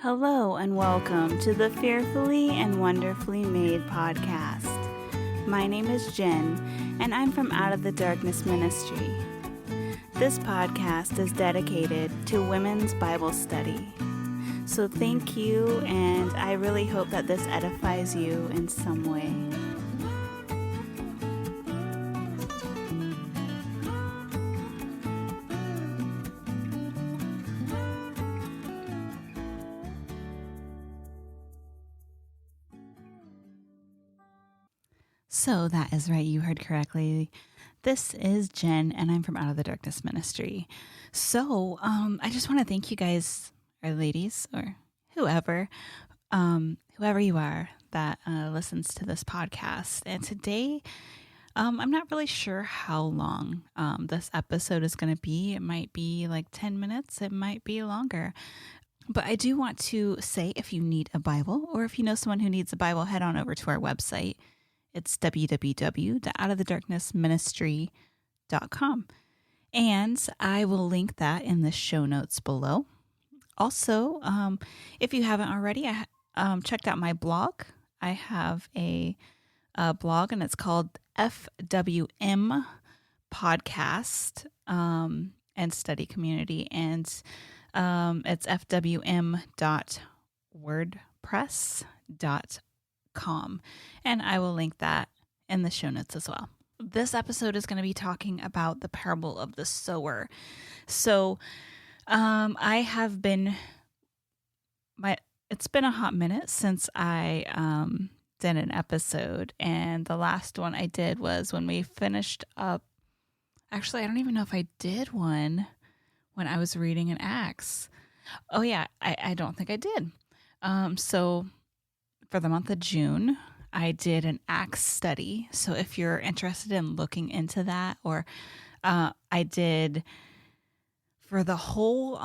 Hello and welcome to the Fearfully and Wonderfully Made podcast. My name is Jen, and I'm from Out of the Darkness Ministry. This podcast is dedicated to women's Bible study. So thank you, and I really hope that this edifies you in some way. So that is right. You heard correctly. This is Jen, and I'm from Out of the Darkness Ministry. So I just want to thank you guys, or ladies, or whoever you are that listens to this podcast. And today, I'm not really sure how long this episode is going to be. It might be like 10 minutes. It might be longer. But I do want to say, if you need a Bible, or if you know someone who needs a Bible, head on over to our website. It's www.outoftheddarknessministry.com. And I will link that in the show notes below. Also, if you haven't already, I checked out my blog. I have a blog, and it's called FWM Podcast and Study Community. And it's fwm.wordpress.com. And I will link that in the show notes as well. This episode is going to be talking about the parable of the sower. So it's been a hot minute since I did an episode, and the last one I did was when we finished up. Actually, I don't even know if I did one when I was reading in Acts. Oh yeah, I don't think I did. So for the month of June, I did an Acts study. So if you're interested in looking into that, or I did for the whole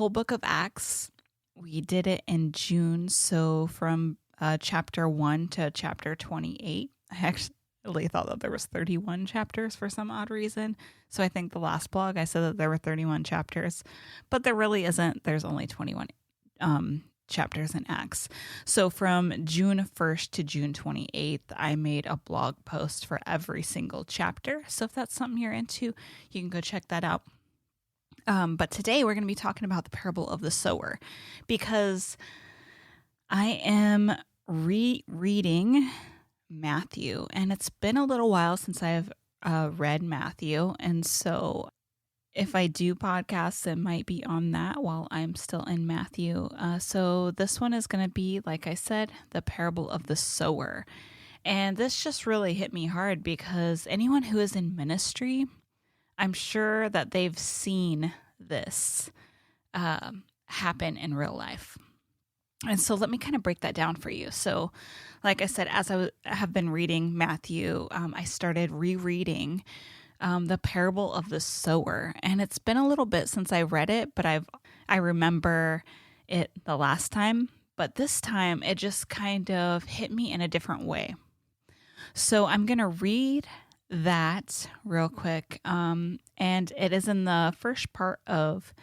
book of Acts, we did it in June. So from chapter 1 to chapter 28. I actually thought that there was 31 chapters for some odd reason. So I think the last blog I said that there were 31 chapters, but there really isn't. There's only 21 chapters in Acts. So from June 1st to June 28th, I made a blog post for every single chapter. So if that's something you're into, you can go check that out. But today we're going to be talking about the parable of the sower, because I am rereading Matthew, and it's been a little while since I've read Matthew. And so if I do podcasts, it might be on that while I'm still in Matthew. So this one is going to be, like I said, the parable of the sower. And this just really hit me hard, because anyone who is in ministry, I'm sure that they've seen this happen in real life. And so let me kind of break that down for you. So like I said, as I have been reading Matthew, I started rereading the parable of the sower. And it's been a little bit since I read it, but I remember it the last time. But this time it just kind of hit me in a different way. So I'm going to read that real quick. And it is in the first part of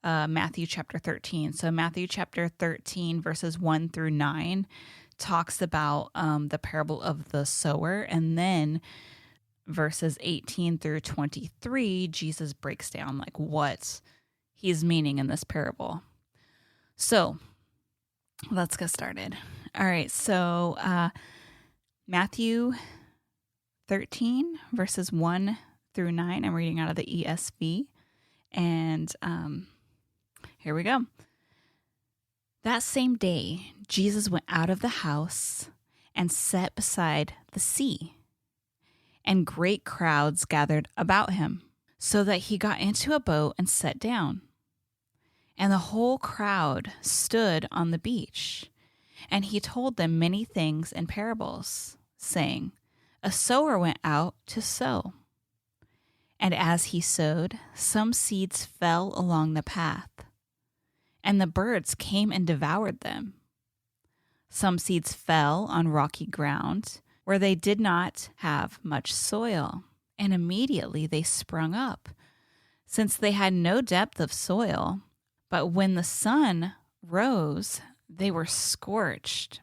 Matthew chapter 13. So Matthew chapter 13, verses 1 through 9 talks about the parable of the sower. And then verses 18 through 23, Jesus breaks down like what he's meaning in this parable. So let's get started. All right. So Matthew 13, verses 1 through 9. I'm reading out of the ESV. And here we go. That same day, Jesus went out of the house and sat beside the sea. And great crowds gathered about him, so that he got into a boat and sat down. And the whole crowd stood on the beach. And he told them many things in parables, saying, A sower went out to sow. And as he sowed, some seeds fell along the path, and the birds came and devoured them. Some seeds fell on rocky ground, where they did not have much soil, and immediately they sprung up, since they had no depth of soil. But when the sun rose, they were scorched.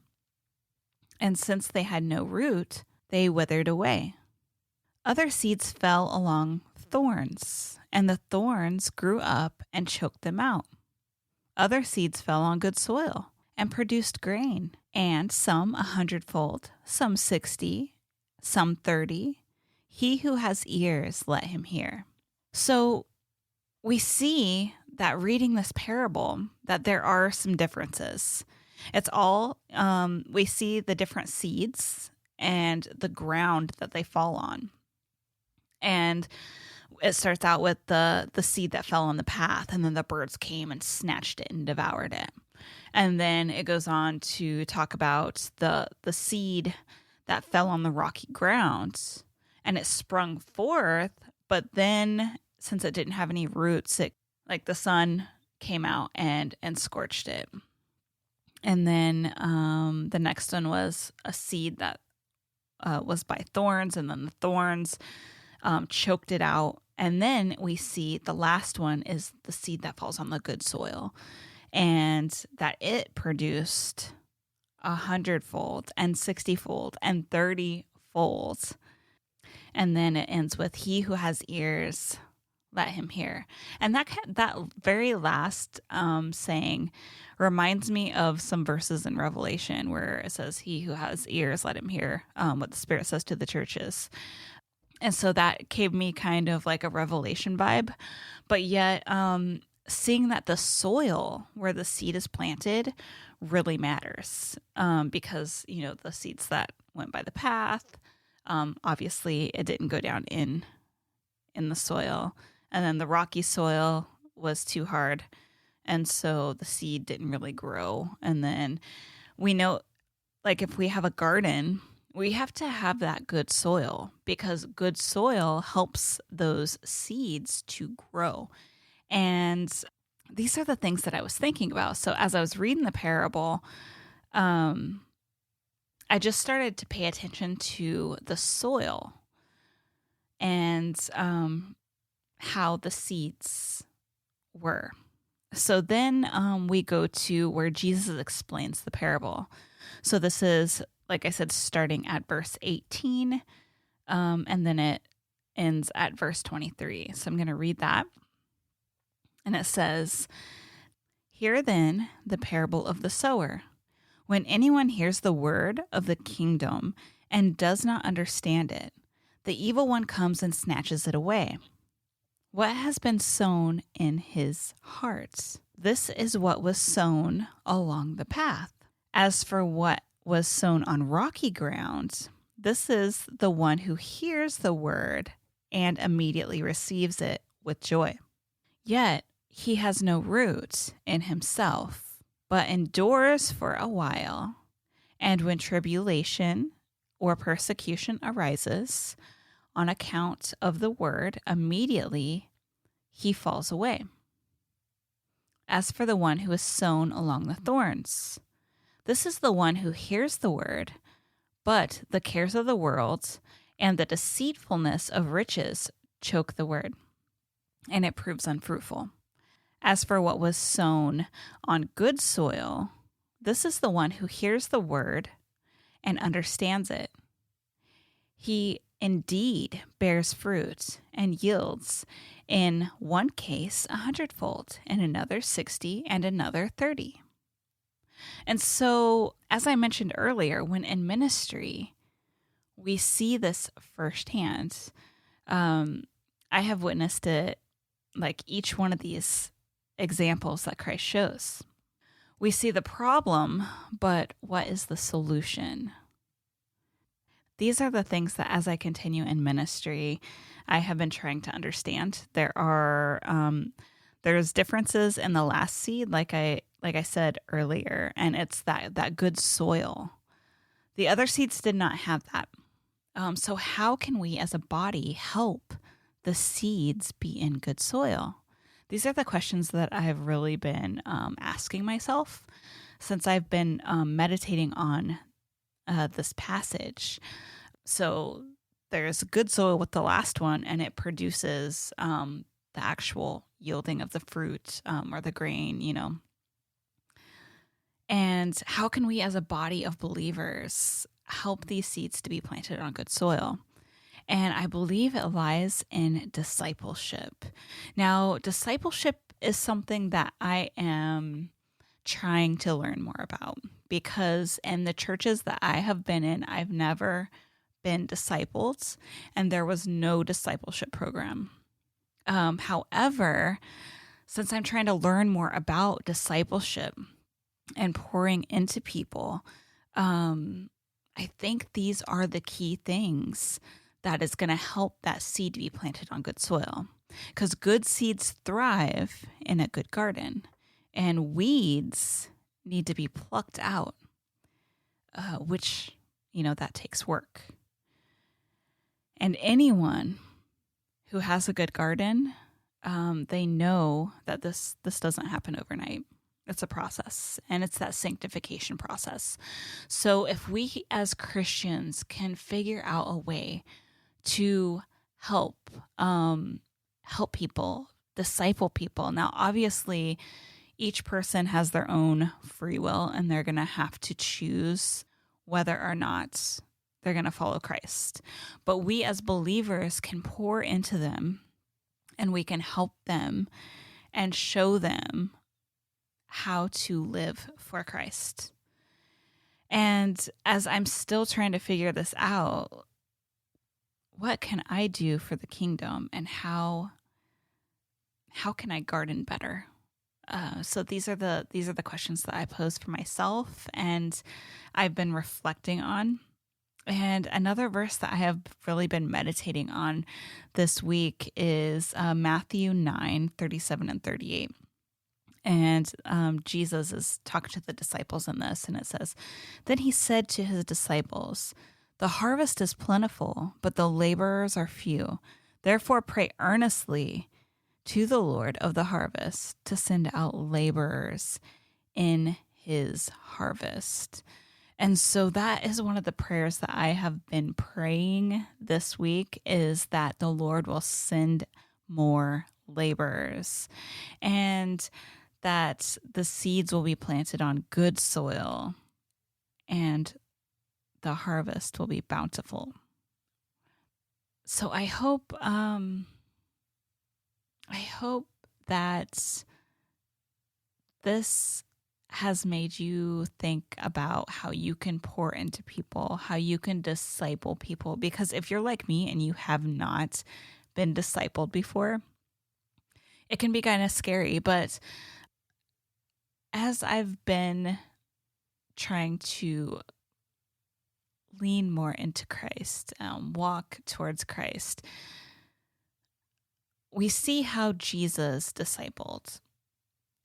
And since they had no root, they withered away. Other seeds fell along thorns, and the thorns grew up and choked them out. Other seeds fell on good soil and produced grain, and some 100-fold, some 60, some 30. He who has ears, let him hear. So we see that reading this parable, that there are some differences. It's all, we see the different seeds and the ground that they fall on. And it starts out with the seed that fell on the path, and then the birds came and snatched it and devoured it. And then it goes on to talk about the seed that fell on the rocky ground, and it sprung forth, but then since it didn't have any roots, it like the sun came out and scorched it. And then the next one was a seed that was by thorns, and then the thorns choked it out. And then we see the last one is the seed that falls on the good soil, and that it produced 100-fold and 60-fold and 30-fold. And then it ends with, he who has ears, let him hear. And that very last saying reminds me of some verses in Revelation where it says, he who has ears, let him hear what the Spirit says to the churches. And so that gave me kind of like a Revelation vibe. But yet seeing that the soil where the seed is planted really matters because, you know, the seeds that went by the path, obviously it didn't go down in the soil. And then the rocky soil was too hard. And so the seed didn't really grow. And then we know, like if we have a garden, we have to have that good soil because good soil helps those seeds to grow. And these are the things that I was thinking about. So as I was reading the parable, I just started to pay attention to the soil and how the seeds were. So then we go to where Jesus explains the parable. So this is, like I said, starting at verse 18, and then it ends at verse 23. So I'm going to read that. And it says, "Hear then the parable of the sower. When anyone hears the word of the kingdom and does not understand it, the evil one comes and snatches it away. What has been sown in his heart? This is what was sown along the path. As for what was sown on rocky ground, this is the one who hears the word and immediately receives it with joy. Yet he has no root in himself, but endures for a while. And when tribulation or persecution arises on account of the word, immediately he falls away. As for the one who is sown along the thorns, this is the one who hears the word, but the cares of the world and the deceitfulness of riches choke the word, and it proves unfruitful. As for what was sown on good soil, this is the one who hears the word and understands it. He indeed bears fruit and yields, in one case 100-fold, in another 60, and another 30. And so, as I mentioned earlier, when in ministry, we see this firsthand. I have witnessed it, like each one of these examples that Christ shows. We see the problem, but what is the solution? These are the things that as I continue in ministry, I have been trying to understand. There's differences in the last seed, like I said earlier, and it's that good soil. The other seeds did not have that. So how can we as a body help the seeds be in good soil? These are the questions that I have really been asking myself since I've been meditating on this passage. So there's good soil with the last one, and it produces the actual yielding of the fruit or the grain, And how can we as a body of believers help these seeds to be planted on good soil? And I believe it lies in discipleship. Now, discipleship is something that I am trying to learn more about, because in the churches that I have been in, I've never been discipled, and there was no discipleship program. However, since I'm trying to learn more about discipleship and pouring into people, I think these are the key things that is going to help that seed to be planted on good soil. Because good seeds thrive in a good garden, and weeds need to be plucked out, which, that takes work. And anyone who has a good garden, they know that this doesn't happen overnight. It's a process, and it's that sanctification process. So if we as Christians can figure out a way to help people, disciple people. Now, obviously, each person has their own free will, and they're going to have to choose whether or not they're going to follow Christ. But we as believers can pour into them, and we can help them and show them how to live for Christ. And as I'm still trying to figure this out, what can I do for the kingdom, and how can I garden better? So these are the questions that I pose for myself, and I've been reflecting on. And another verse that I have really been meditating on this week is Matthew 9:37 and 38. And Jesus is talking to the disciples in this, and it says, "Then he said to his disciples, 'The harvest is plentiful, but the laborers are few. Therefore pray earnestly to the Lord of the harvest to send out laborers in his harvest.'" And so that is one of the prayers that I have been praying this week, is that the Lord will send more laborers, and that the seeds will be planted on good soil, and the harvest will be bountiful. So I hope that this has made you think about how you can pour into people, how you can disciple people. Because if you're like me and you have not been discipled before, it can be kind of scary. But as I've been trying to lean more into Christ, walk towards Christ, we see how Jesus discipled.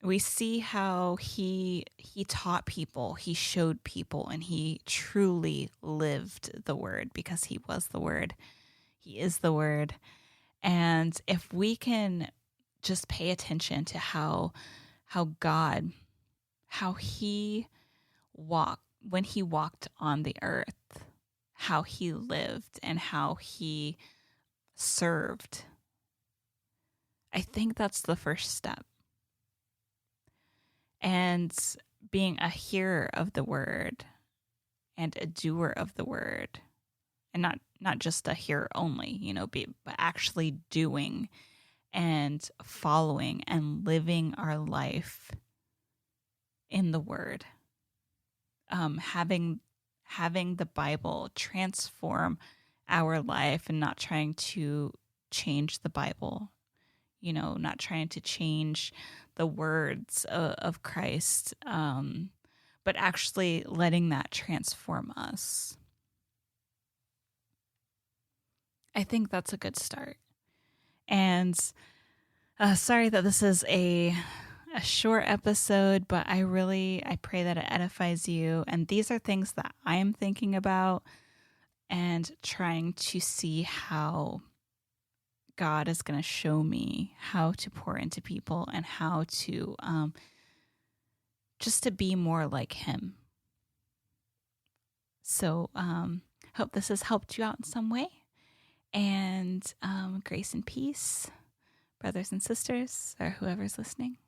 We see how he taught people, he showed people, and he truly lived the word, because he was the word. He is the word. And if we can just pay attention to how he walked, when he walked on the earth, how he lived and how he served, I think that's the first step. And being a hearer of the word and a doer of the word, and not just a hearer only, but actually doing and following and living our life in the word. Having the Bible transform our life, and not trying to change the Bible, not trying to change the words of Christ, but actually letting that transform us. I think that's a good start. And sorry that this is a short episode, but I pray that it edifies you. And these are things that I am thinking about and trying to see how God is going to show me how to pour into people, and how to just to be more like him. So hope this has helped you out in some way. And grace and peace, brothers and sisters, or whoever's listening.